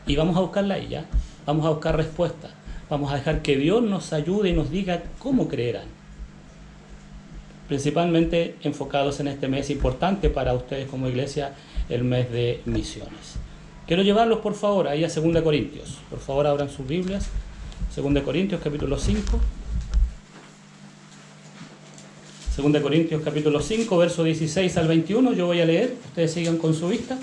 Y vamos a buscarla ahí, ¿ya? Vamos a buscar respuestas. Vamos a dejar que Dios nos ayude y nos diga cómo creerán. Principalmente enfocados en este mes importante para ustedes como iglesia, el mes de misiones. Quiero llevarlos, por favor, ahí a 2 Corintios. Por favor, abran sus Biblias. 2 Corintios, capítulo 5. 2 Corintios, capítulo 5, verso 16 al 21. Yo voy a leer. Ustedes sigan con su vista.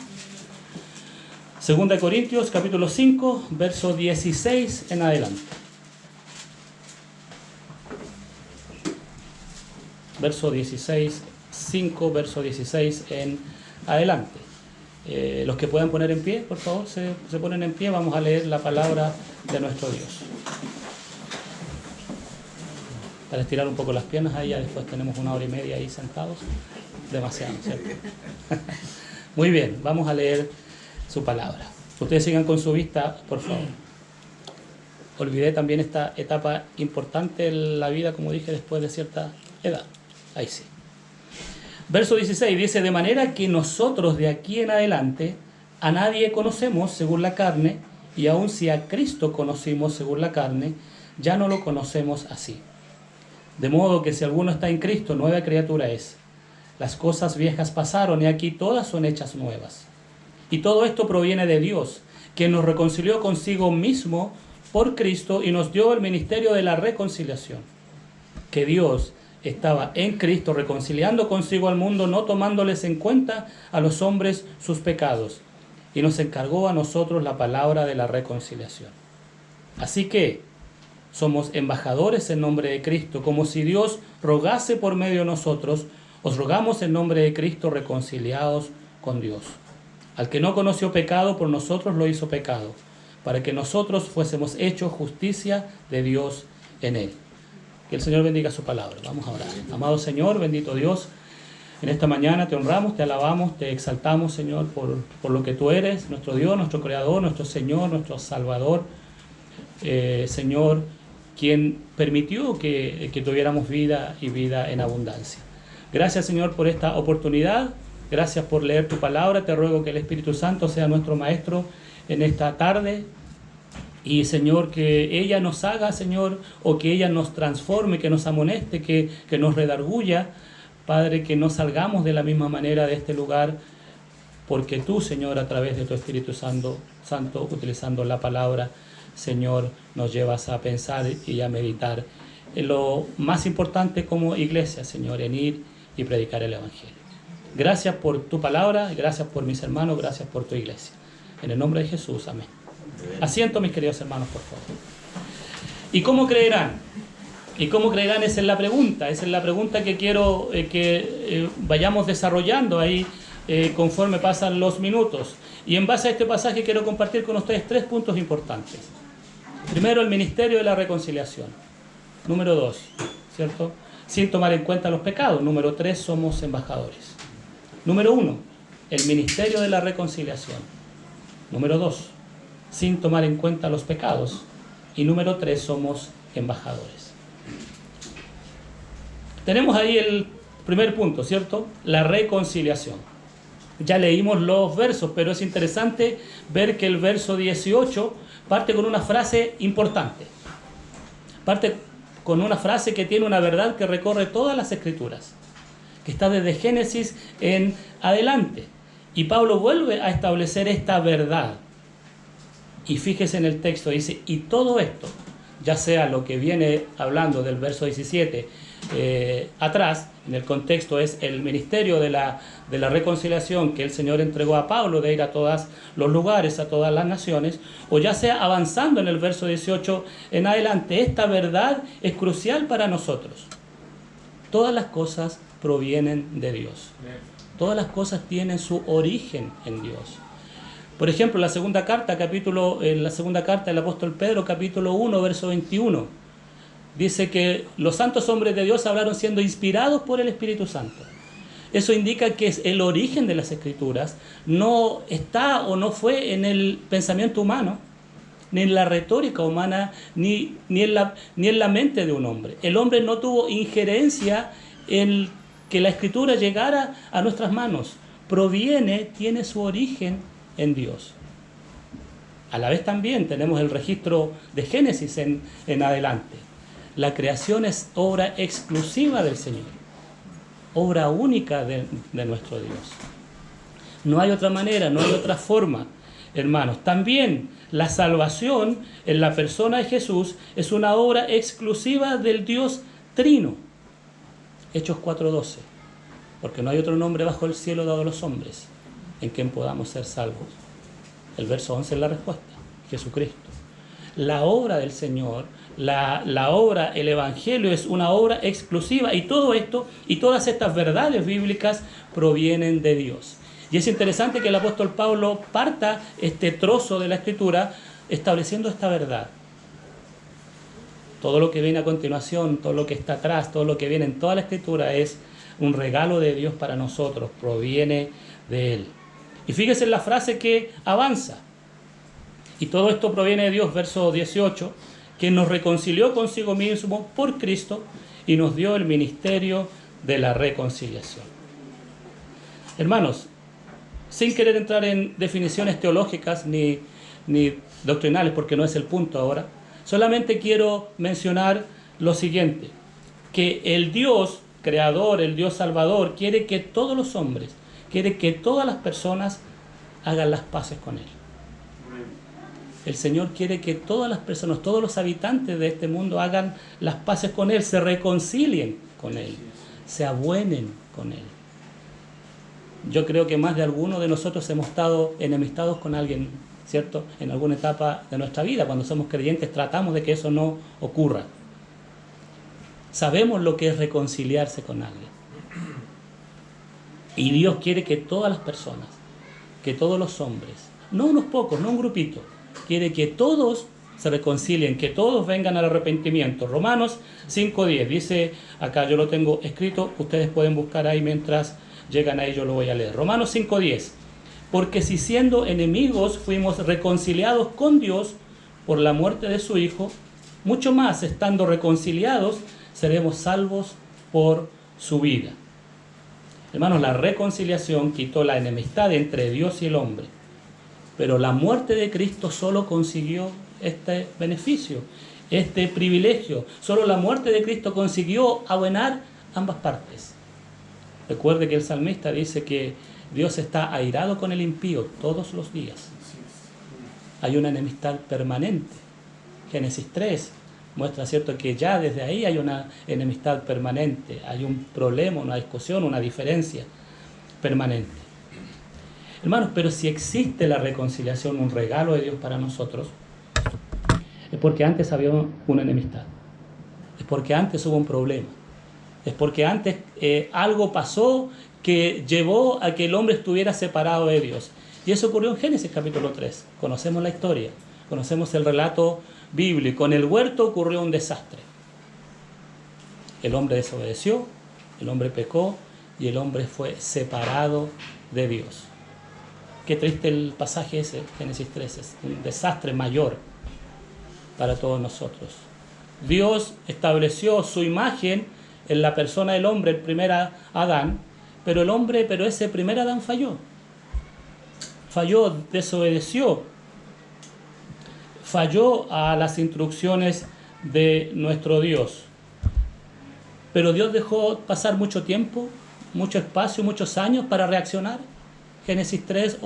2 Corintios, capítulo 5, verso 16 en adelante. Verso 16, 5, verso 16 en adelante. Los que puedan poner en pie, por favor, se ponen en pie. Vamos a leer la palabra de nuestro Dios. Para estirar un poco las piernas, ahí ya después tenemos 1 hora y media ahí sentados. Demasiado, ¿cierto? Muy bien, vamos a leer su palabra. Ustedes sigan con su vista, por favor. Olvidé también esta etapa importante en la vida, como dije, después de cierta edad. Ahí sí. Verso 16 dice: de manera que nosotros de aquí en adelante a nadie conocemos según la carne, y aun si a Cristo conocimos según la carne, ya no lo conocemos así. De modo que si alguno está en Cristo, nueva criatura es. Las cosas viejas pasaron y aquí todas son hechas nuevas. Y todo esto proviene de Dios, que nos reconcilió consigo mismo por Cristo y nos dio el ministerio de la reconciliación. Que Dios estaba en Cristo reconciliando consigo al mundo, no tomándoles en cuenta a los hombres sus pecados, y nos encargó a nosotros la palabra de la reconciliación. Así que somos embajadores en nombre de Cristo, como si Dios rogase por medio de nosotros. Os rogamos en nombre de Cristo, reconciliados con Dios. Al que no conoció pecado, por nosotros lo hizo pecado, para que nosotros fuésemos hechos justicia de Dios en él. Que el Señor bendiga su palabra. Vamos a orar. Amado Señor, bendito Dios, en esta mañana te honramos, te alabamos, te exaltamos, Señor, por lo que tú eres, nuestro Dios, nuestro Creador, nuestro Señor, nuestro Salvador. Señor, quien permitió que tuviéramos vida y vida en abundancia. Gracias, Señor, por esta oportunidad. Gracias por leer tu palabra. Te ruego que el Espíritu Santo sea nuestro maestro en esta tarde. Y, Señor, que ella nos haga, Señor, o que ella nos transforme, que nos amoneste, que nos redarguya. Padre, que no salgamos de la misma manera de este lugar, porque tú, Señor, a través de tu Espíritu Santo, utilizando la palabra, Señor, nos llevas a pensar y a meditar en lo más importante como iglesia, Señor, en ir y predicar el Evangelio. Gracias por tu palabra, gracias por mis hermanos, gracias por tu iglesia. En el nombre de Jesús, amén. Asiento, mis queridos hermanos, por favor. ¿Y cómo creerán? ¿Y cómo creerán? Esa es la pregunta que quiero que vayamos desarrollando ahí conforme pasan los minutos. Y en base a este pasaje quiero compartir con ustedes 3 puntos importantes. Primero, el ministerio de la reconciliación. Número 2, ¿cierto? Sin tomar en cuenta los pecados. Número 3, somos embajadores. Número 1, el ministerio de la reconciliación. Número 2, sin tomar en cuenta los pecados. Y número 3, somos embajadores. Tenemos ahí el primer punto, ¿cierto? La reconciliación. Ya leímos los versos, pero es interesante ver que el verso 18 parte con una frase importante. Parte con una frase que tiene una verdad que recorre todas las Escrituras, que está desde Génesis en adelante. Y Pablo vuelve a establecer esta verdad. Y fíjese en el texto, dice, y todo esto, ya sea lo que viene hablando del verso 17 atrás, en el contexto es el ministerio de la reconciliación que el Señor entregó a Pablo, de ir a todos los lugares, a todas las naciones, o ya sea avanzando en el verso 18 en adelante, esta verdad es crucial para nosotros. Todas las cosas provienen de Dios. Todas las cosas tienen su origen en Dios. Por ejemplo, en la segunda carta del apóstol Pedro, capítulo 1, verso 21, dice que los santos hombres de Dios hablaron siendo inspirados por el Espíritu Santo. Eso indica que el origen de las Escrituras no está o no fue en el pensamiento humano, ni en la retórica humana, ni en la mente de un hombre. El hombre no tuvo injerencia en que la Escritura llegara a nuestras manos. Tiene su origen en Dios. A la vez también tenemos el registro de Génesis en adelante. La creación es obra exclusiva del Señor, obra única de nuestro Dios. No hay otra manera, no hay otra forma, hermanos. También la salvación en la persona de Jesús es una obra exclusiva del Dios Trino. Hechos 4:12. Porque no hay otro nombre bajo el cielo dado a los hombres en quien podamos ser salvos. El verso 11 es la respuesta: Jesucristo. La obra del Señor, la obra, el Evangelio es una obra exclusiva, y todo esto y todas estas verdades bíblicas provienen de Dios. Y es interesante que el apóstol Pablo parta este trozo de la Escritura estableciendo esta verdad. Todo lo que viene a continuación, todo lo que está atrás, todo lo que viene en toda la Escritura es un regalo de Dios para nosotros, proviene de Él. Y fíjese en la frase que avanza. Y todo esto proviene de Dios, verso 18, que nos reconcilió consigo mismo por Cristo y nos dio el ministerio de la reconciliación. Hermanos, sin querer entrar en definiciones teológicas ni doctrinales, porque no es el punto ahora, solamente quiero mencionar lo siguiente: que el Dios creador, el Dios salvador, quiere que todos los hombres, quiere que todas las personas hagan las paces con Él. El Señor quiere que todas las personas, todos los habitantes de este mundo hagan las paces con Él, se reconcilien con Él, se abuenen con Él. Yo creo que más de alguno de nosotros hemos estado enemistados con alguien, ¿cierto? En alguna etapa de nuestra vida. Cuando somos creyentes tratamos de que eso no ocurra. Sabemos lo que es reconciliarse con alguien. Y Dios quiere que todas las personas, que todos los hombres, no unos pocos, no un grupito, quiere que todos se reconcilien, que todos vengan al arrepentimiento. Romanos 5:10 dice, acá yo lo tengo escrito, ustedes pueden buscar ahí mientras llegan ahí, yo lo voy a leer. Romanos 5:10: porque si siendo enemigos fuimos reconciliados con Dios por la muerte de su Hijo, mucho más estando reconciliados seremos salvos por su vida. Hermanos, la reconciliación quitó la enemistad entre Dios y el hombre, pero la muerte de Cristo solo consiguió este beneficio, este privilegio. Solo la muerte de Cristo consiguió abuenar ambas partes. Recuerde que el salmista dice que Dios está airado con el impío todos los días. Hay una enemistad permanente. Génesis 3 muestra, ¿cierto?, que ya desde ahí hay una enemistad permanente, hay un problema, una discusión, una diferencia permanente. Hermanos, pero si existe la reconciliación, un regalo de Dios para nosotros, es porque antes había una enemistad, es porque antes hubo un problema, es porque antes algo pasó que llevó a que el hombre estuviera separado de Dios. Y eso ocurrió en Génesis capítulo 3. Conocemos la historia, conocemos el relato bíblico. En el huerto ocurrió un desastre. El hombre desobedeció, el hombre pecó y el hombre fue separado de Dios. Qué triste el pasaje ese, Génesis 3, es un desastre mayor para todos nosotros. Dios estableció su imagen en la persona del hombre, el primer Adán, pero ese primer Adán falló, desobedeció, falló a las instrucciones de nuestro Dios. Pero Dios dejó pasar mucho tiempo, mucho espacio, muchos años para reaccionar. Génesis 3,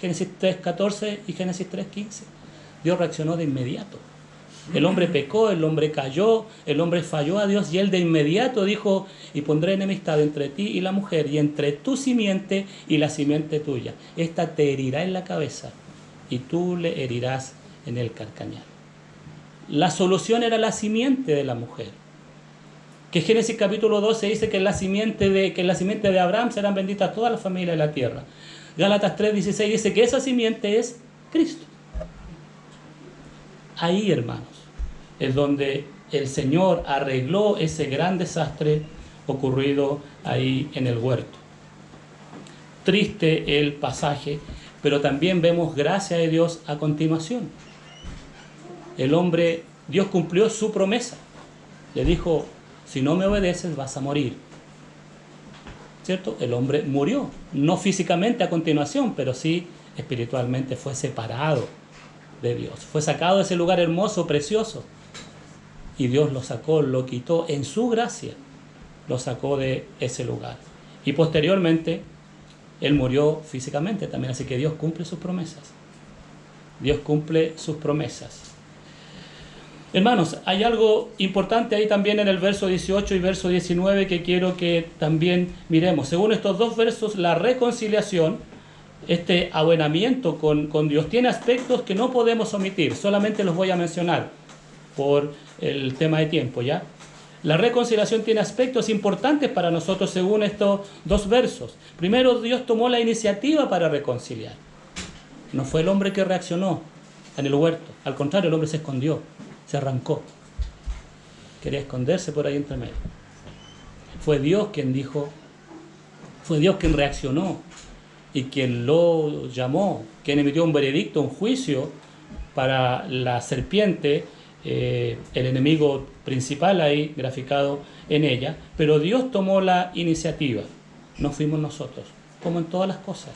Génesis 3:14 y Génesis 3:15. Dios reaccionó de inmediato. El hombre pecó, el hombre cayó, el hombre falló a Dios y Él de inmediato dijo: y pondré enemistad entre ti y la mujer, y entre tu simiente y la simiente tuya. Esta te herirá en la cabeza y tú le herirás en el calcañar. La solución era la simiente de la mujer. Que Génesis capítulo 12 dice que en la simiente de Abraham serán benditas todas las familias de la tierra. Gálatas 3:16 dice que esa simiente es Cristo. Ahí, hermanos, es donde el Señor arregló ese gran desastre ocurrido ahí en el huerto. Triste el pasaje, pero también vemos gracia de Dios a continuación. Dios cumplió su promesa. Le dijo: si no me obedeces vas a morir. ¿Cierto? El hombre murió, no físicamente a continuación, pero sí espiritualmente fue separado de Dios. Fue sacado de ese lugar hermoso, precioso. Y Dios lo sacó, lo quitó en su gracia. Lo sacó de ese lugar. Y posteriormente, Él murió físicamente también. Así que Dios cumple sus promesas. Dios cumple sus promesas. Hermanos, hay algo importante ahí también en el verso 18 y verso 19 que quiero que también miremos. Según estos dos versos, la reconciliación, este abuenamiento con Dios, tiene aspectos que no podemos omitir. Solamente los voy a mencionar por el tema de tiempo, ¿ya? La reconciliación tiene aspectos importantes para nosotros según estos dos versos. Primero, Dios tomó la iniciativa para reconciliar. No fue el hombre que reaccionó en el huerto. Al contrario, el hombre se escondió, se arrancó. Quería esconderse por ahí entre medio. Fue Dios quien dijo, fue Dios quien reaccionó y quien lo llamó, quien emitió un veredicto, un juicio para la serpiente, el enemigo principal ahí graficado en ella. Pero Dios tomó la iniciativa, no fuimos nosotros, como en todas las cosas.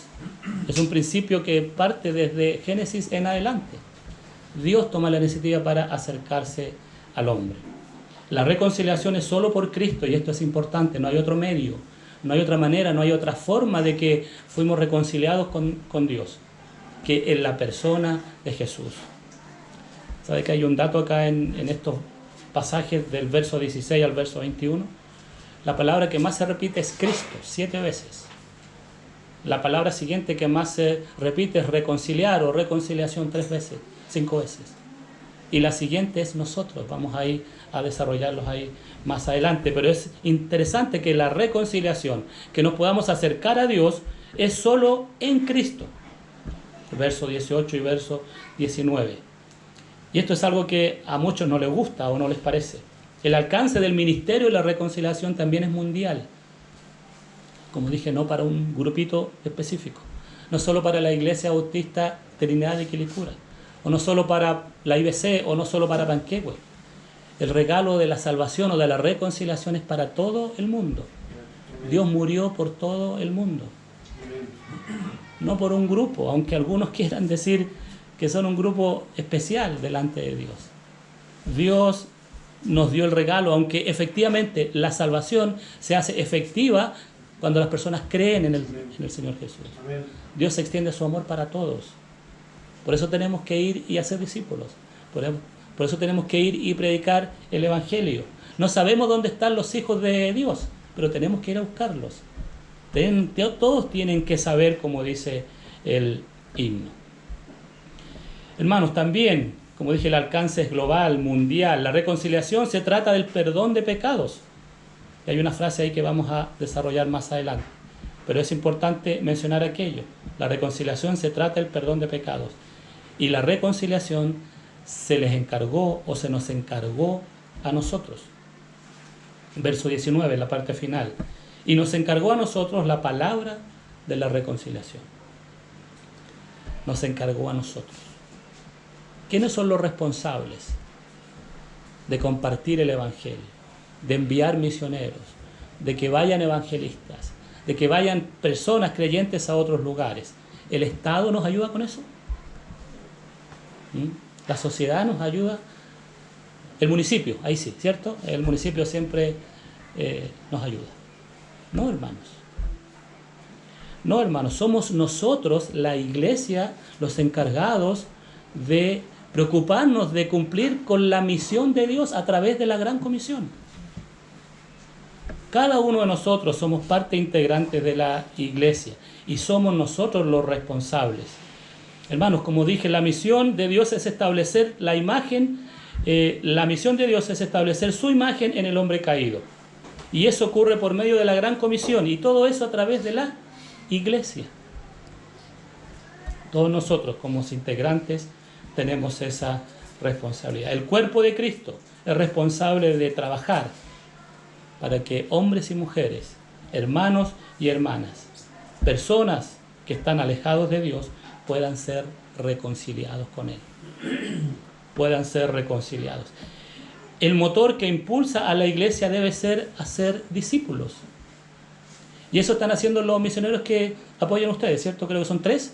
Es un principio que parte desde Génesis en adelante. Dios toma la iniciativa para acercarse al hombre. La reconciliación es solo por Cristo, y esto es importante, no hay otro medio, no hay otra manera, no hay otra forma de que fuimos reconciliados con Dios, que en la persona de Jesús. ¿Sabe que hay un dato acá en estos pasajes del verso 16 al verso 21? La palabra que más se repite es Cristo, 7 veces. La palabra siguiente que más se repite es reconciliar o reconciliación 3 veces, 5 veces. Y la siguiente es nosotros. Vamos a ir a desarrollarlos ahí más adelante. Pero es interesante que la reconciliación, que nos podamos acercar a Dios, es solo en Cristo. Verso 18 y verso 19. Y esto es algo que a muchos no les gusta o no les parece. El alcance del ministerio de la reconciliación también es mundial. Como dije, no para un grupito específico. No solo para la Iglesia Bautista Trinidad de Quilicura. O no solo para la IBC, o no solo para Panquehue. El regalo de la salvación o de la reconciliación es para todo el mundo. Dios murió por todo el mundo. No por un grupo, aunque algunos quieran decir que son un grupo especial delante de Dios. Dios nos dio el regalo, aunque efectivamente la salvación se hace efectiva cuando las personas creen en el Señor Jesús. Dios extiende su amor para todos. Por eso tenemos que ir y hacer discípulos. Por eso tenemos que ir y predicar el Evangelio. No sabemos dónde están los hijos de Dios, pero tenemos que ir a buscarlos. Todos tienen que saber, como dice el himno. Hermanos, también, como dije, el alcance es global, mundial. La reconciliación se trata del perdón de pecados. Y hay una frase ahí que vamos a desarrollar más adelante. Pero es importante mencionar aquello. La reconciliación se trata del perdón de pecados. Y la reconciliación se les encargó o se nos encargó a nosotros. Verso 19, la parte final. Y nos encargó a nosotros la palabra de la reconciliación. Nos encargó a nosotros. ¿Quiénes son los responsables de compartir el Evangelio? De enviar misioneros, de que vayan evangelistas, de que vayan personas creyentes a otros lugares. ¿El Estado nos ayuda con eso? ¿La sociedad nos ayuda? El municipio, ahí sí, ¿cierto? El municipio siempre nos ayuda. No, hermanos. No, hermanos, somos nosotros, la iglesia, los encargados de preocuparnos de cumplir con la misión de Dios a través de la Gran Comisión. Cada uno de nosotros somos parte integrante de la iglesia y somos nosotros los responsables. Hermanos, como dije, la misión de Dios es establecer la imagen, la misión de Dios es establecer su imagen en el hombre caído. Y eso ocurre por medio de la Gran Comisión y todo eso a través de la iglesia. Todos nosotros como integrantes tenemos esa responsabilidad. El cuerpo de Cristo es responsable de trabajar para que hombres y mujeres, hermanos y hermanas, personas que están alejados de Dios, puedan ser reconciliados con Él. Puedan ser reconciliados. El motor que impulsa a la iglesia debe ser hacer discípulos. Y eso están haciendo los misioneros que apoyan a ustedes, ¿cierto? Creo que son tres.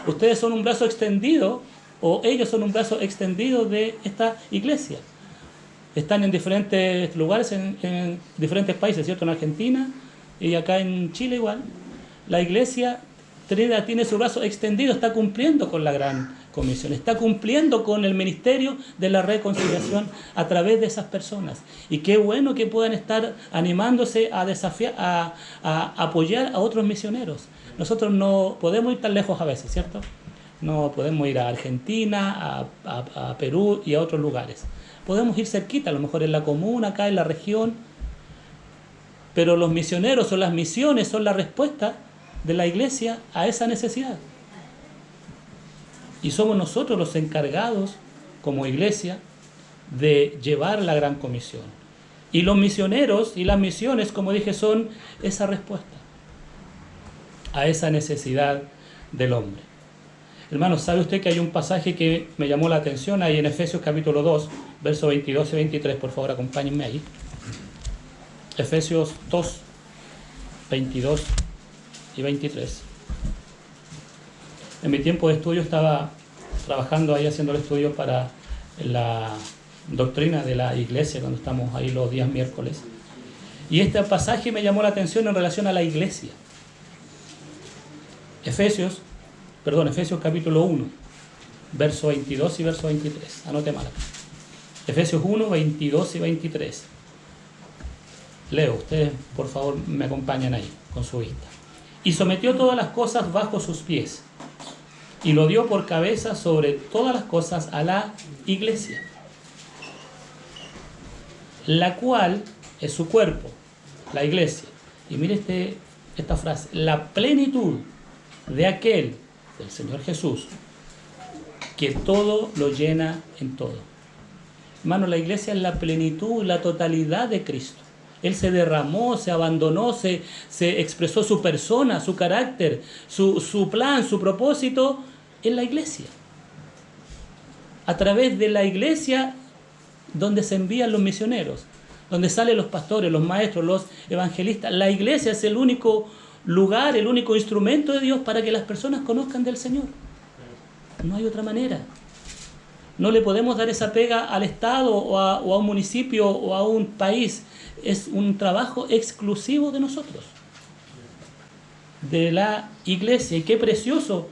Ustedes son un brazo extendido o ellos son un brazo extendido de esta iglesia. Están en diferentes lugares, en diferentes países, ¿cierto? En Argentina y acá en Chile igual. La iglesia Trinidad tiene su brazo extendido, está cumpliendo con la gran comisión, está cumpliendo con el ministerio de la reconciliación a través de esas personas. Y qué bueno que puedan estar animándose a desafiar, a apoyar a otros misioneros. Nosotros no podemos ir tan lejos a veces, ¿cierto? No podemos ir a Argentina, a Perú y a otros lugares. Podemos ir cerquita, a lo mejor en la comuna, acá en la región, pero los misioneros o las misiones son la respuesta de la iglesia a esa necesidad. Y somos nosotros los encargados, como iglesia, de llevar la gran comisión. Y los misioneros y las misiones, como dije, son esa respuesta a esa necesidad del hombre. Hermanos, ¿sabe usted que hay un pasaje que me llamó la atención ahí en Efesios capítulo 2, versos 22 y 23? Por favor, acompáñenme ahí. Efesios 2, 22 y 23. En mi tiempo de estudio estaba trabajando ahí haciendo el estudio para la doctrina de la iglesia, cuando estamos ahí los días miércoles. Y este pasaje me llamó la atención en relación a la iglesia. Efesios capítulo 1, verso 22 y verso 23. Anote mal. Efesios 1, 22 y 23. Leo, ustedes por favor me acompañan ahí con su vista. Y sometió todas las cosas bajo sus pies, y lo dio por cabeza sobre todas las cosas a la iglesia, la cual es su cuerpo, la iglesia. Y mire esta frase: la plenitud de aquel, del Señor Jesús, que todo lo llena en todo. Hermano, la iglesia es la plenitud, la totalidad de Cristo. Él se derramó, se abandonó, se expresó su persona, su carácter, su plan, su propósito en la iglesia. A través de la iglesia donde se envían los misioneros, donde salen los pastores, los maestros, los evangelistas. La iglesia es el único lugar, el único instrumento de Dios para que las personas conozcan del Señor. No hay otra manera. No le podemos dar esa pega al Estado o a un municipio o a un país. Es un trabajo exclusivo de nosotros, de la iglesia. Y qué precioso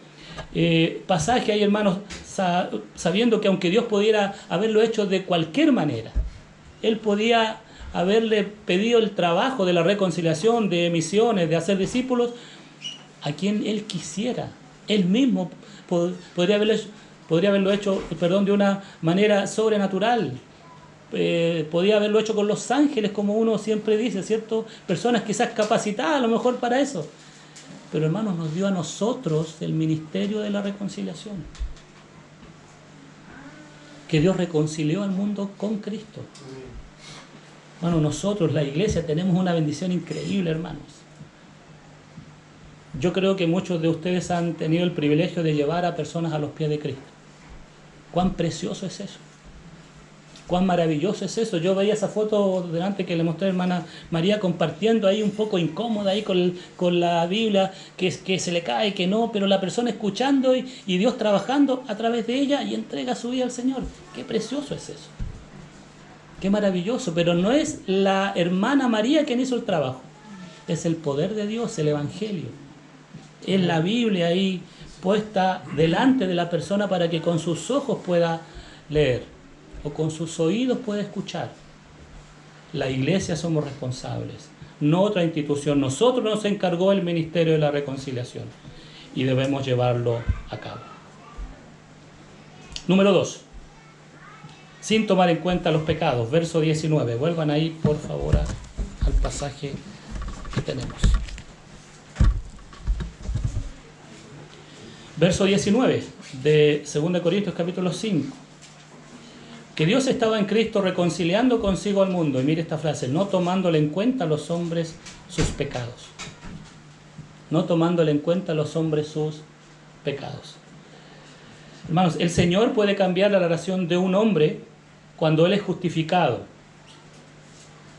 pasaje hay, hermanos, sabiendo que aunque Dios pudiera haberlo hecho de cualquier manera, Él podía haberle pedido el trabajo de la reconciliación, de misiones, de hacer discípulos, a quien Él quisiera. Él mismo podría haberlo hecho, de una manera sobrenatural. Podía haberlo hecho con los ángeles, como uno siempre dice, ¿cierto? Personas quizás capacitadas a lo mejor para eso. Pero hermanos, nos dio a nosotros el ministerio de la reconciliación. Que Dios reconcilió al mundo con Cristo. Hermanos, nosotros, la iglesia, tenemos una bendición increíble, hermanos. Yo creo que muchos de ustedes han tenido el privilegio de llevar a personas a los pies de Cristo. Cuán precioso es eso. Cuán maravilloso es eso. Yo veía esa foto delante que le mostré a hermana María compartiendo ahí un poco incómoda ahí con la Biblia, que se le cae, que no, pero la persona escuchando y Dios trabajando a través de ella y entrega su vida al Señor. Qué precioso es eso. Qué maravilloso. Pero no es la hermana María quien hizo el trabajo. Es el poder de Dios, el Evangelio. Es la Biblia ahí puesta delante de la persona para que con sus ojos pueda leer o con sus oídos puede escuchar. La iglesia somos responsables, no otra institución. Nosotros nos encargó el ministerio de la reconciliación y debemos llevarlo a cabo. Número 2. Sin tomar en cuenta los pecados. Verso 19. Vuelvan ahí, por favor, al pasaje que tenemos. Verso 19 de 2 Corintios capítulo 5. Que Dios estaba en Cristo reconciliando consigo al mundo. Y mire esta frase: no tomándole en cuenta a los hombres sus pecados. No tomándole en cuenta a los hombres sus pecados. Hermanos, el Señor puede cambiar la relación de un hombre cuando Él es justificado.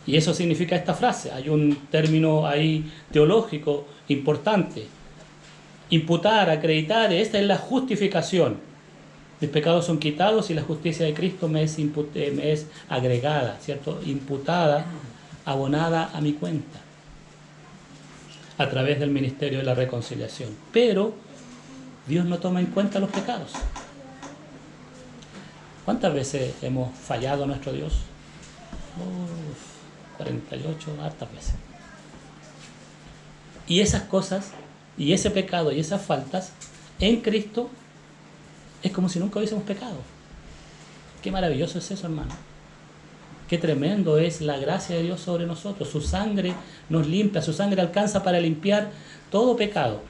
Y eso significa esta frase. Hay un término ahí teológico importante. Imputar, acreditar, esta es la justificación. Mis pecados son quitados y la justicia de Cristo me es agregada, ¿cierto? Imputada, abonada a mi cuenta, a través del ministerio de la reconciliación. Pero Dios no toma en cuenta los pecados. ¿Cuántas veces hemos fallado a nuestro Dios? 48, hartas veces. Y esas cosas, y ese pecado, y esas faltas, en Cristo, es como si nunca hubiésemos pecado. Qué maravilloso es eso, hermano. Qué tremendo es la gracia de Dios sobre nosotros. Su sangre nos limpia, su sangre alcanza para limpiar todo pecado.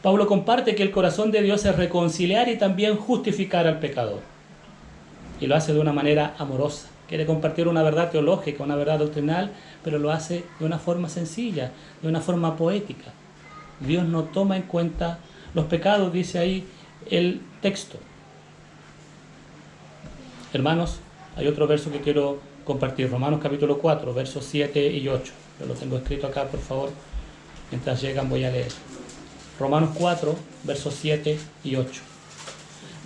Pablo comparte que el corazón de Dios es reconciliar y también justificar al pecador. Y lo hace de una manera amorosa. Quiere compartir una verdad teológica, una verdad doctrinal, pero lo hace de una forma sencilla, de una forma poética. Dios no toma en cuenta los pecados, dice ahí el texto. Hermanos, hay otro verso que quiero compartir. Romanos capítulo 4, versos 7 y 8. Yo lo tengo escrito acá, por favor. Mientras llegan voy a leer. Romanos 4, versos 7 y 8.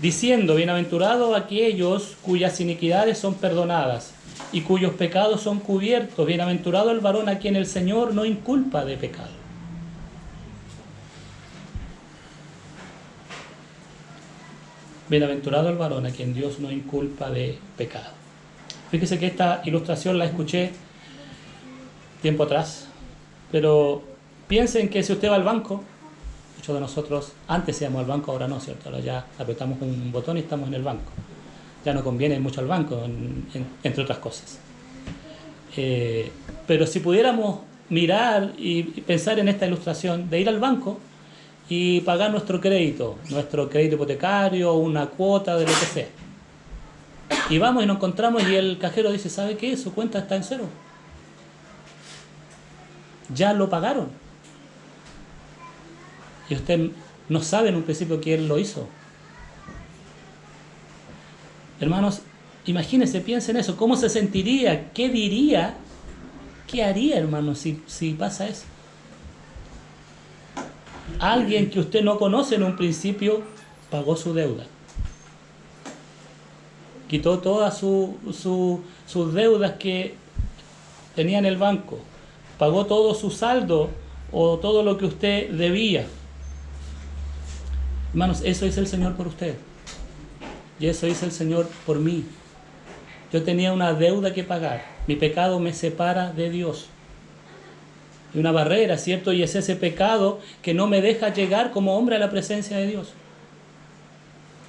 Diciendo, bienaventurados aquellos cuyas iniquidades son perdonadas y cuyos pecados son cubiertos. Bienaventurado el varón a quien el Señor no inculpa de pecado. Bienaventurado el varón a quien Dios no inculpa de pecado. Fíjese que esta ilustración la escuché tiempo atrás, pero piensen que si usted va al banco, muchos de nosotros antes íbamos al banco, ahora no, ¿cierto? Ahora ya apretamos un botón y estamos en el banco. Ya no conviene mucho al banco, entre otras cosas. Pero si pudiéramos mirar y pensar en esta ilustración de ir al banco y pagar nuestro crédito hipotecario, una cuota de lo que sea. Y vamos y nos encontramos y el cajero dice, ¿sabe qué? Su cuenta está en cero. Ya lo pagaron. Y usted no sabe en un principio quién lo hizo. Hermanos, imagínense, piensen eso. ¿Cómo se sentiría? ¿Qué diría? ¿Qué haría, hermano, si pasa eso? Alguien que usted no conoce en un principio pagó su deuda. Quitó todas sus deudas que tenía en el banco. Pagó todo su saldo o todo lo que usted debía. Hermanos, eso hizo el Señor por usted. Y eso hizo el Señor por mí. Yo tenía una deuda que pagar. Mi pecado me separa de Dios. Y una barrera, ¿cierto? Y es ese pecado que no me deja llegar como hombre a la presencia de Dios.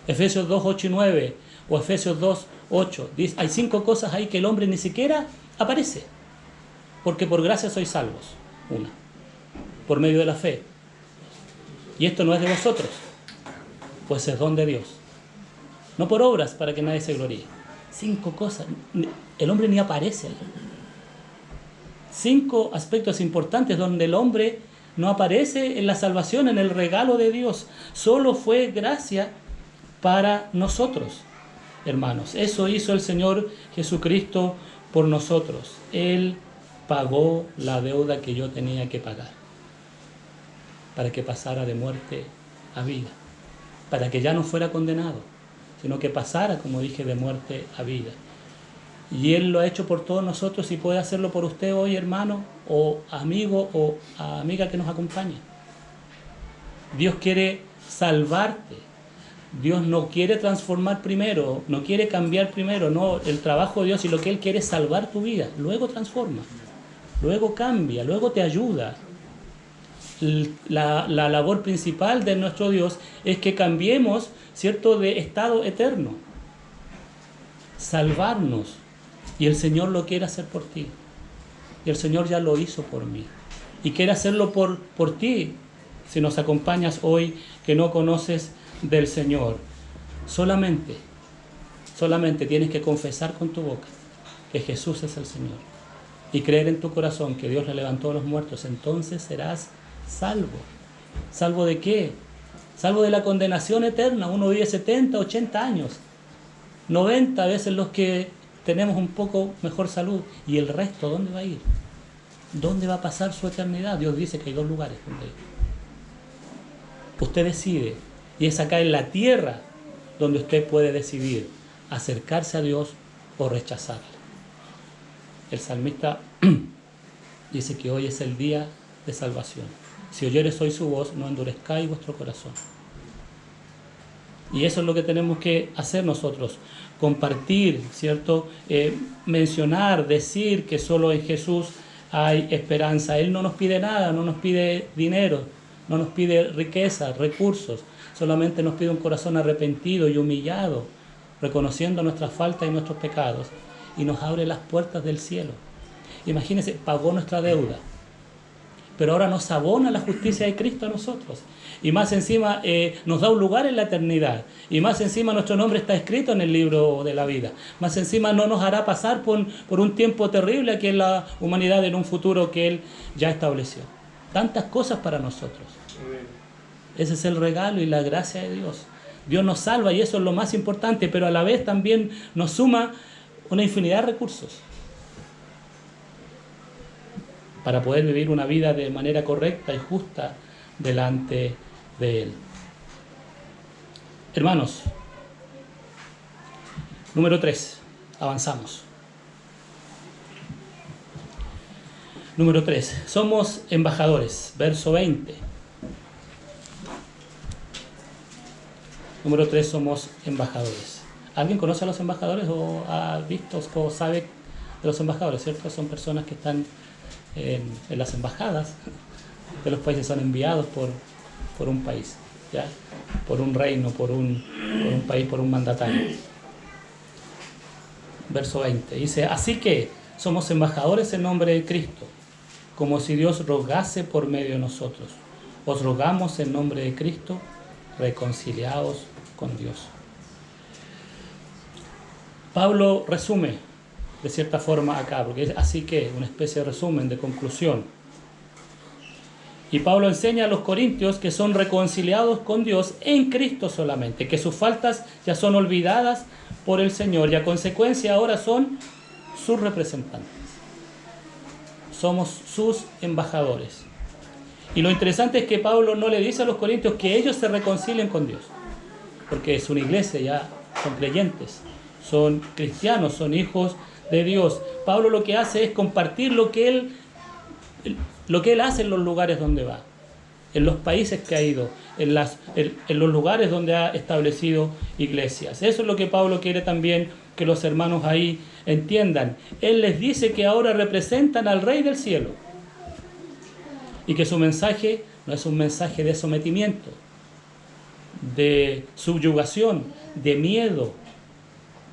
Efesios 2, 8 y 9 o Efesios 2, 8. Dice, hay 5 cosas ahí que el hombre ni siquiera aparece. Porque por gracia sois salvos. Una. Por medio de la fe. Y esto no es de vosotros, pues es don de Dios. No por obras para que nadie se gloríe. 5 cosas. El hombre ni aparece ahí. 5 aspectos importantes donde el hombre no aparece en la salvación, en el regalo de Dios. Solo fue gracia para nosotros, hermanos. Eso hizo el Señor Jesucristo por nosotros. Él pagó la deuda que yo tenía que pagar para que pasara de muerte a vida, para que ya no fuera condenado, sino que pasara, como dije, de muerte a vida. Y Él lo ha hecho por todos nosotros y puede hacerlo por usted hoy, hermano, o amigo, o amiga que nos acompaña. Dios quiere salvarte. Dios no quiere transformar primero, no quiere cambiar primero, no, el trabajo de Dios y lo que Él quiere es salvar tu vida, luego transforma, luego cambia, luego te ayuda. La labor principal de nuestro Dios es que cambiemos, ¿cierto?, de estado eterno, salvarnos. Y el Señor lo quiere hacer por ti. Y el Señor ya lo hizo por mí. Y quiere hacerlo por ti, si nos acompañas hoy que no conoces del Señor. Solamente tienes que confesar con tu boca que Jesús es el Señor. Y creer en tu corazón que Dios le levantó a los muertos. Entonces serás salvo. ¿Salvo de qué? Salvo de la condenación eterna. Uno vive 70, 80 años. 90 veces los que tenemos un poco mejor salud. ¿Y el resto dónde va a ir? ¿Dónde va a pasar su eternidad? Dios dice que hay 2 lugares donde ir. Usted decide. Y es acá en la tierra donde usted puede decidir acercarse a Dios o rechazarle. El salmista dice que hoy es el día de salvación. Si oyeres hoy su voz, no endurezcáis vuestro corazón. Y eso es lo que tenemos que hacer nosotros, compartir, ¿cierto? Mencionar, decir que solo en Jesús hay esperanza. Él no nos pide nada, no nos pide dinero, no nos pide riqueza, recursos, solamente nos pide un corazón arrepentido y humillado, reconociendo nuestras faltas y nuestros pecados, y nos abre las puertas del cielo. Imagínense, pagó nuestra deuda, pero ahora nos abona la justicia de Cristo a nosotros. Y más encima nos da un lugar en la eternidad. Y más encima nuestro nombre está escrito en el libro de la vida. Más encima no nos hará pasar por un tiempo terrible aquí en la humanidad en un futuro que Él ya estableció. Tantas cosas para nosotros. Ese es el regalo y la gracia de Dios. Dios nos salva y eso es lo más importante, pero a la vez también nos suma una infinidad de recursos para poder vivir una vida de manera correcta y justa delante de Él. Hermanos, número 3, avanzamos. Número 3, somos embajadores, verso 20. Número 3, somos embajadores. ¿Alguien conoce a los embajadores o ha visto o sabe de los embajadores, cierto? Son personas que están en las embajadas de los países, son enviados por un país, ¿ya? Por un reino, por un país, por un mandatario. Verso 20 dice: así que somos embajadores en nombre de Cristo, como si Dios rogase por medio de nosotros. Os rogamos en nombre de Cristo, reconciliados con Dios. Pablo resume de cierta forma acá, porque es así que una especie de resumen, de conclusión. Y Pablo enseña a los corintios que son reconciliados con Dios en Cristo solamente, que sus faltas ya son olvidadas por el Señor y a consecuencia ahora son sus representantes. Somos sus embajadores. Y lo interesante es que Pablo no le dice a los corintios que ellos se reconcilien con Dios, porque es una iglesia, ya son creyentes, son cristianos, son hijos de Dios. Pablo lo que hace es compartir lo que él hace en los lugares donde va, en los países que ha ido, en los lugares donde ha establecido iglesias. Eso es lo que Pablo quiere también que los hermanos ahí entiendan. Él les dice que ahora representan al Rey del cielo y que su mensaje no es un mensaje de sometimiento, de subyugación, de miedo,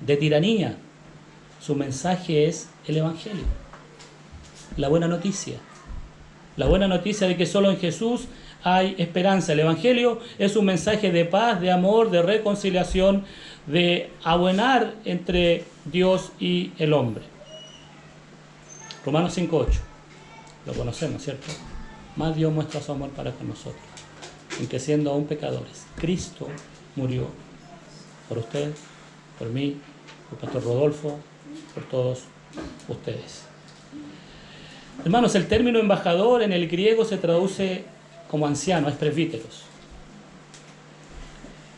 de tiranía. Su mensaje es el Evangelio, la buena noticia. La buena noticia de que solo en Jesús hay esperanza. El Evangelio es un mensaje de paz, de amor, de reconciliación, de abuenar entre Dios y el hombre. Romanos 5:8. Lo conocemos, ¿cierto? Más Dios muestra su amor para con nosotros, en que siendo aún pecadores, Cristo murió por usted, por mí, por Pastor Rodolfo, por todos ustedes. Hermanos, el término embajador en el griego se traduce como anciano, es presbíteros.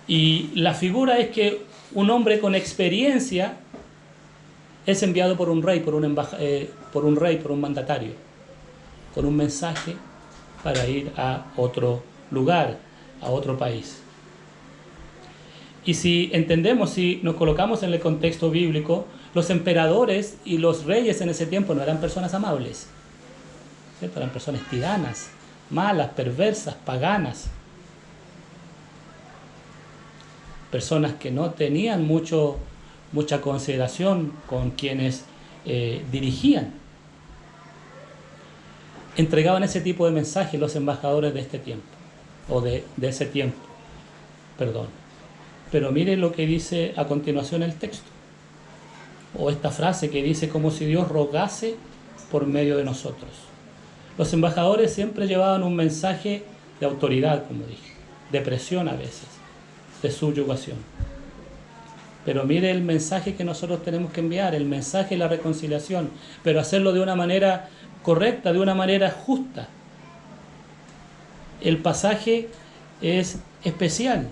Y la figura es que un hombre con experiencia es enviado por un rey, por un mandatario, con un mensaje para ir a otro lugar, a otro país. Y si entendemos, si nos colocamos en el contexto bíblico, los emperadores y los reyes en ese tiempo no eran personas amables, ¿cierto? Eran personas tiranas, malas, perversas, paganas. Personas que no tenían mucha consideración con quienes dirigían. Entregaban ese tipo de mensajes los embajadores de este tiempo, o de ese tiempo, perdón. Pero mire lo que dice a continuación el texto, o esta frase que dice: como si Dios rogase por medio de nosotros. Los embajadores siempre llevaban un mensaje de autoridad, como dije, de presión a veces, de subyugación. Pero mire el mensaje que nosotros tenemos que enviar, el mensaje de la reconciliación, pero hacerlo de una manera correcta, de una manera justa. El pasaje es especial.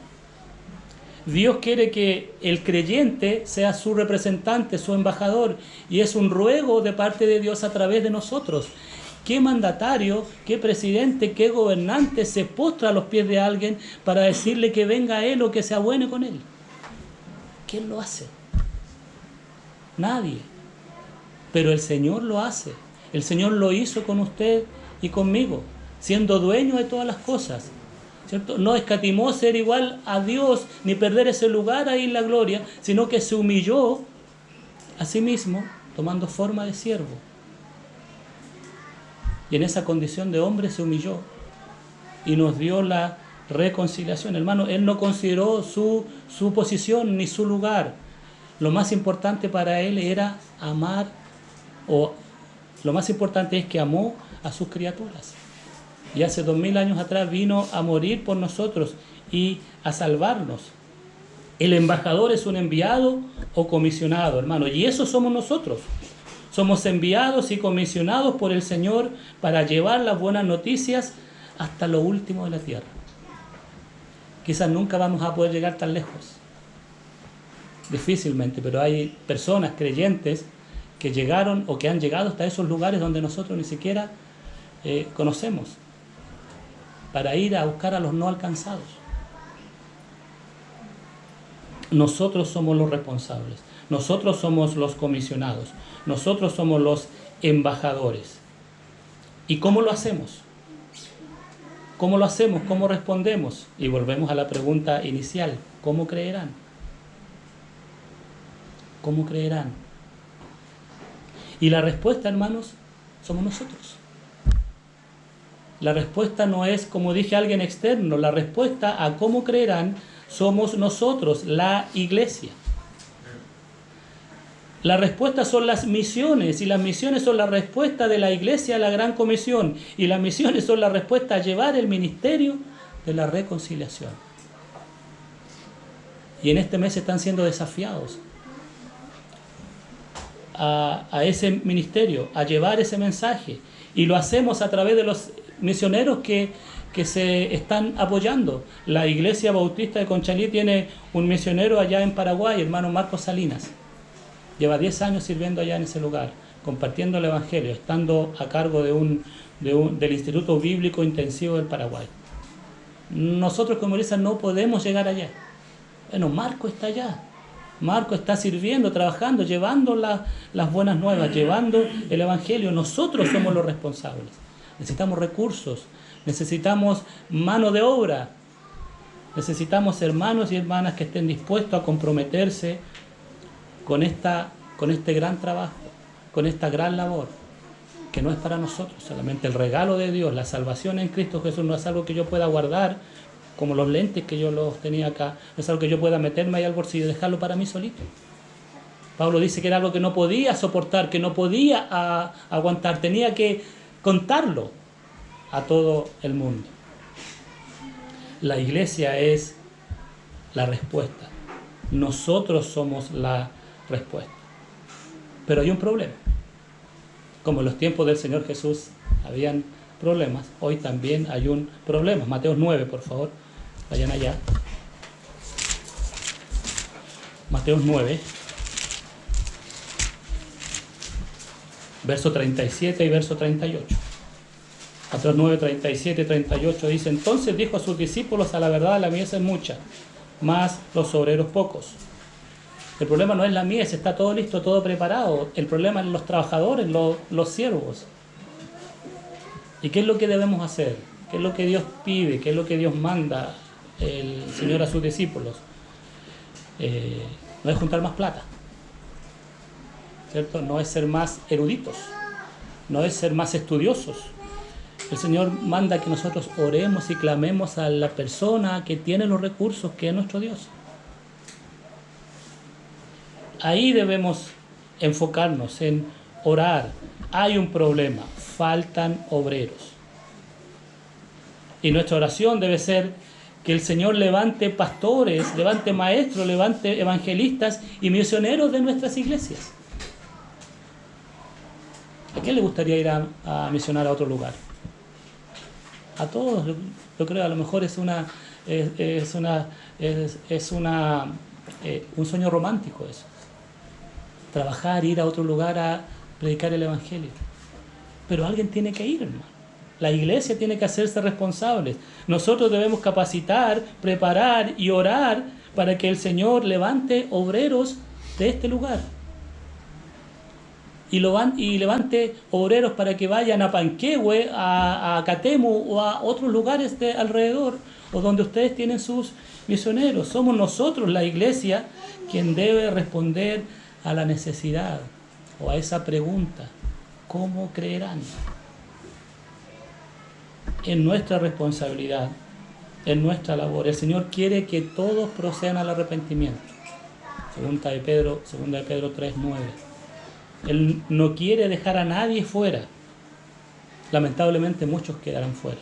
Dios quiere que el creyente sea su representante, su embajador, y es un ruego de parte de Dios a través de nosotros. ¿Qué mandatario, qué presidente, qué gobernante se postra a los pies de alguien para decirle que venga a él o que se abuene con él? ¿Quién lo hace? Nadie. Pero el Señor lo hace. El Señor lo hizo con usted y conmigo, siendo dueño de todas las cosas, ¿cierto? No escatimó ser igual a Dios ni perder ese lugar ahí en la gloria, sino que se humilló a sí mismo tomando forma de siervo. Y en esa condición de hombre se humilló y nos dio la reconciliación. Hermano, Él no consideró su posición ni su lugar. Lo más importante para Él era amar, o lo más importante es que amó a sus criaturas. Y hace 2000 años atrás vino a morir por nosotros y a salvarnos. El embajador es un enviado o comisionado, hermano, y eso somos nosotros. Somos enviados y comisionados por el Señor para llevar las buenas noticias hasta lo último de la tierra. Quizás nunca vamos a poder llegar tan lejos. Difícilmente, pero hay personas creyentes que llegaron o que han llegado hasta esos lugares donde nosotros ni siquiera conocemos, para ir a buscar a los no alcanzados. Nosotros somos los responsables, nosotros somos los comisionados, nosotros somos los embajadores. ¿Y cómo lo hacemos? ¿Cómo lo hacemos? ¿Cómo respondemos? Y volvemos a la pregunta inicial: ¿cómo creerán? ¿Cómo creerán? Y la respuesta, hermanos, somos nosotros. La respuesta no es, como dije, alguien externo. La respuesta a cómo creerán somos nosotros, la iglesia. La respuesta son las misiones, y las misiones son la respuesta de la iglesia a la gran comisión, y las misiones son la respuesta a llevar el ministerio de la reconciliación. Y en este mes están siendo desafiados a ese ministerio, a llevar ese mensaje, y lo hacemos a través de los misioneros que se están apoyando. La Iglesia Bautista de Conchalí tiene un misionero allá en Paraguay, hermano Marcos Salinas. Lleva 10 años sirviendo allá en ese lugar, compartiendo el Evangelio, estando a cargo del Instituto Bíblico Intensivo del Paraguay. Nosotros como iglesia no podemos llegar allá. Bueno, Marco está allá. Marco está sirviendo, trabajando, llevando las buenas nuevas, llevando el Evangelio. Nosotros somos los responsables. Necesitamos recursos, necesitamos mano de obra, necesitamos hermanos y hermanas que estén dispuestos a comprometerse con este gran trabajo, con esta gran labor, que no es para nosotros solamente. El regalo de Dios, la salvación en Cristo Jesús, no es algo que yo pueda guardar, como los lentes que yo los tenía acá, no es algo que yo pueda meterme ahí al bolsillo y dejarlo para mí solito. Pablo dice que era algo que no podía soportar, que no podía aguantar, tenía que contarlo a todo el mundo. La iglesia es la respuesta. Nosotros somos la respuesta. Pero hay un problema. Como en los tiempos del Señor Jesús habían problemas, hoy también hay un problema. Mateo 9, por favor, vayan allá. Mateo 9, verso 37 y verso 38. Mateo 9, 37 y 38 dice: entonces dijo a sus discípulos: a la verdad la mies es mucha, mas los obreros pocos. El problema no es la mies, está todo listo, todo preparado. El problema es los trabajadores, los siervos. ¿Y qué es lo que debemos hacer? ¿Qué es lo que Dios pide? ¿Qué es lo que Dios manda el Señor a sus discípulos? No es juntar más plata, ¿cierto? No es ser más eruditos, no es ser más estudiosos. El Señor manda que nosotros oremos y clamemos a la persona que tiene los recursos, que es nuestro Dios. Ahí debemos enfocarnos en orar. Hay un problema, faltan obreros. Y nuestra oración debe ser que el Señor levante pastores, levante maestros, levante evangelistas y misioneros de nuestras iglesias. ¿A quién le gustaría ir a misionar a otro lugar? A todos, yo creo, a lo mejor es un sueño romántico eso. Trabajar, ir a otro lugar a predicar el Evangelio. Pero alguien tiene que ir, hermano. La iglesia tiene que hacerse responsable. Nosotros debemos capacitar, preparar y orar para que el Señor levante obreros de este lugar. Y levante obreros para que vayan a Panquehue, a Catemu o a otros lugares de alrededor, o donde ustedes tienen sus misioneros. Somos nosotros, la iglesia, quien debe responder a la necesidad o a esa pregunta: ¿cómo creerán? En nuestra responsabilidad, en nuestra labor. El Señor quiere que todos procedan al arrepentimiento. Segunda de Pedro 3:9. Él no quiere dejar a nadie fuera. Lamentablemente muchos quedarán fuera.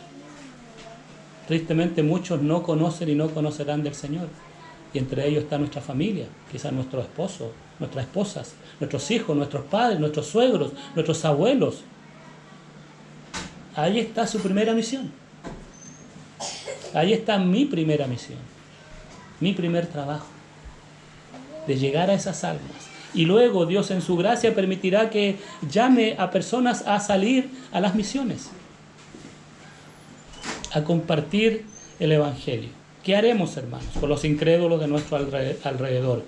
Tristemente muchos no conocen y no conocerán del Señor. Y entre ellos está nuestra familia, quizás nuestros esposos, nuestras esposas, nuestros hijos, nuestros padres, nuestros suegros, nuestros abuelos. Ahí está su primera misión. Ahí está mi primera misión. Mi primer trabajo. De llegar a esas almas. Y luego Dios en su gracia permitirá que llame a personas a salir a las misiones. A compartir el Evangelio. ¿Qué haremos, hermanos, con los incrédulos de nuestro alrededor?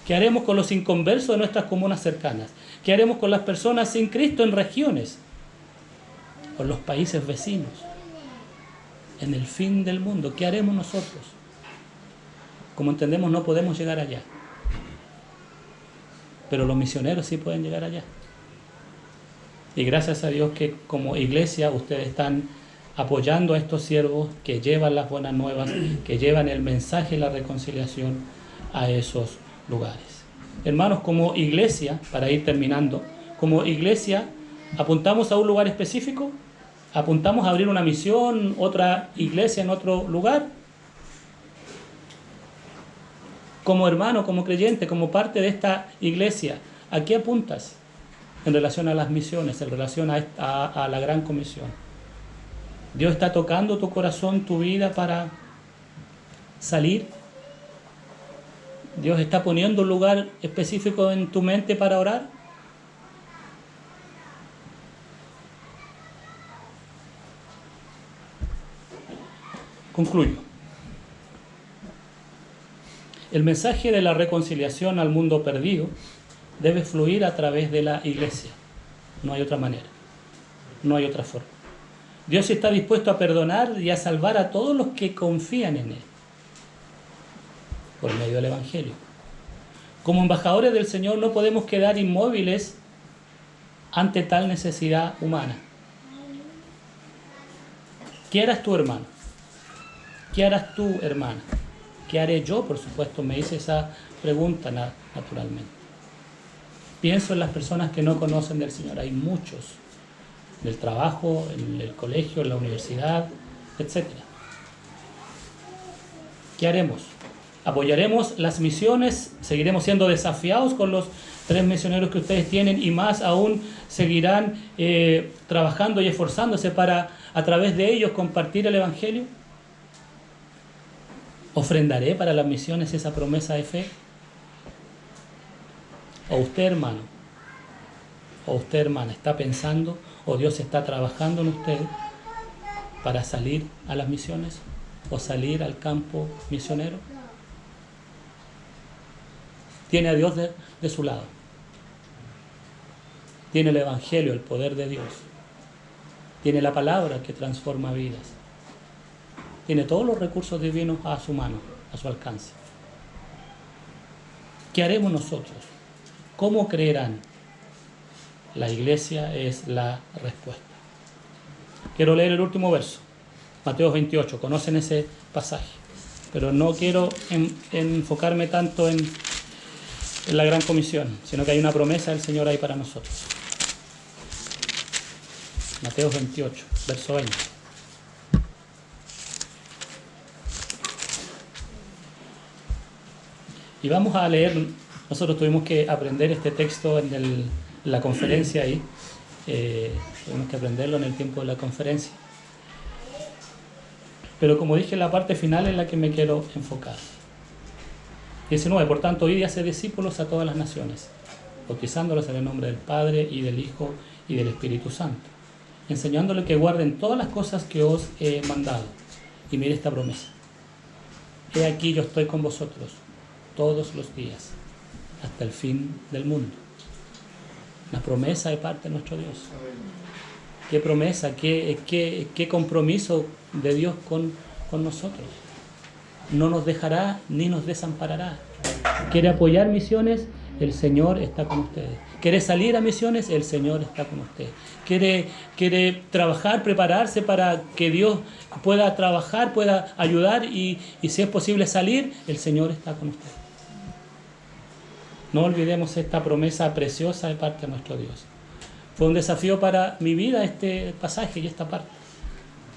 ¿Qué haremos con los inconversos de nuestras comunas cercanas? ¿Qué haremos con las personas sin Cristo en regiones? Con los países vecinos. En el fin del mundo. ¿Qué haremos nosotros? Como entendemos, no podemos llegar allá. Pero los misioneros sí pueden llegar allá. Y gracias a Dios que como iglesia ustedes están apoyando a estos siervos que llevan las buenas nuevas, que llevan el mensaje y la reconciliación a esos lugares. Hermanos, como iglesia, para ir terminando, como iglesia, ¿apuntamos a un lugar específico? ¿Apuntamos a abrir una misión, otra iglesia en otro lugar? Como hermano, como creyente, como parte de esta iglesia, ¿a qué apuntas en relación a las misiones, en relación a la gran comisión? ¿Dios está tocando tu corazón, tu vida para salir? ¿Dios está poniendo un lugar específico en tu mente para orar? Concluyo. El mensaje de la reconciliación al mundo perdido debe fluir a través de la iglesia. No hay otra manera. No hay otra forma. Dios está dispuesto a perdonar y a salvar a todos los que confían en Él. Por medio del Evangelio. Como embajadores del Señor no podemos quedar inmóviles ante tal necesidad humana. ¿Qué harás tú, hermano? ¿Qué harás tú, hermana? ¿Qué haré yo? Por supuesto, me hice esa pregunta naturalmente. Pienso en las personas que no conocen del Señor. Hay muchos. En el trabajo, en el colegio, en la universidad, etc. ¿Qué haremos? ¿Apoyaremos las misiones? ¿Seguiremos siendo desafiados con los 3 misioneros que ustedes tienen? Y más aún, ¿seguirán trabajando y esforzándose para, a través de ellos, compartir el Evangelio? ¿Ofrendaré para las misiones esa promesa de fe? ¿O usted, hermano, o usted, hermana, está pensando, o Dios está trabajando en usted para salir a las misiones o salir al campo misionero? Tiene a Dios de su lado. Tiene el Evangelio, el poder de Dios. Tiene la palabra que transforma vidas. Tiene todos los recursos divinos a su mano, a su alcance. ¿Qué haremos nosotros? ¿Cómo creerán? La iglesia es la respuesta. Quiero leer el último verso, Mateo 28. Conocen ese pasaje, pero no quiero enfocarme tanto en la gran comisión, sino que hay una promesa del Señor ahí para nosotros. Mateo 28, verso 20. Y vamos a leer, nosotros tuvimos que aprender este texto en la conferencia ahí, tuvimos que aprenderlo en el tiempo de la conferencia. Pero como dije, la parte final es la que me quiero enfocar. 19. Por tanto, id y haced discípulos a todas las naciones, bautizándolos en el nombre del Padre y del Hijo y del Espíritu Santo, enseñándoles que guarden todas las cosas que os he mandado. Y mire esta promesa: he aquí yo estoy con vosotros todos los días hasta el fin del mundo. Una promesa de parte de nuestro Dios. Qué promesa, qué compromiso de Dios con nosotros. No nos dejará ni nos desamparará. ¿Quiere apoyar misiones? El Señor está con ustedes. ¿Quiere salir a misiones? El Señor está con ustedes. ¿Quiere trabajar, prepararse para que Dios pueda trabajar, pueda ayudar y si es posible salir? El Señor está con ustedes. No olvidemos esta promesa preciosa de parte de nuestro Dios. Fue un desafío para mi vida este pasaje y esta parte.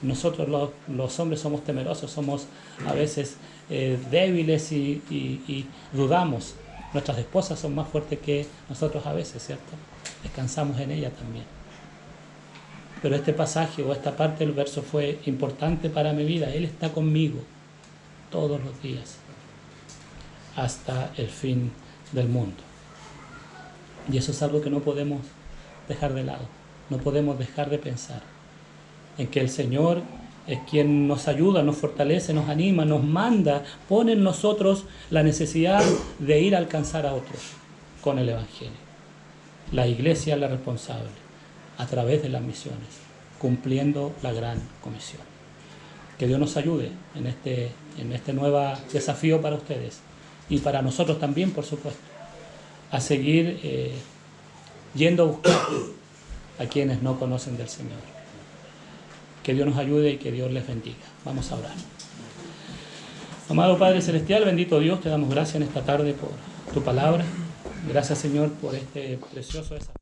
Nosotros los hombres somos temerosos, somos a veces débiles y dudamos. Nuestras esposas son más fuertes que nosotros a veces, ¿cierto? Descansamos en ella también. Pero este pasaje o esta parte del verso fue importante para mi vida. Él está conmigo todos los días hasta el fin del mundo. Y eso es algo que no podemos dejar de lado. No podemos dejar de pensar en que el Señor es quien nos ayuda, nos fortalece, nos anima, nos manda, pone en nosotros la necesidad de ir a alcanzar a otros con el Evangelio. La iglesia es la responsable a través de las misiones, cumpliendo la gran comisión. Que Dios nos ayude en este nuevo desafío para ustedes y para nosotros también, por supuesto, a seguir yendo a buscar a quienes no conocen del Señor. Que Dios nos ayude y que Dios les bendiga. Vamos a orar. Amado Padre Celestial, bendito Dios, te damos gracias en esta tarde por tu palabra. Gracias, Señor, por este precioso desafío.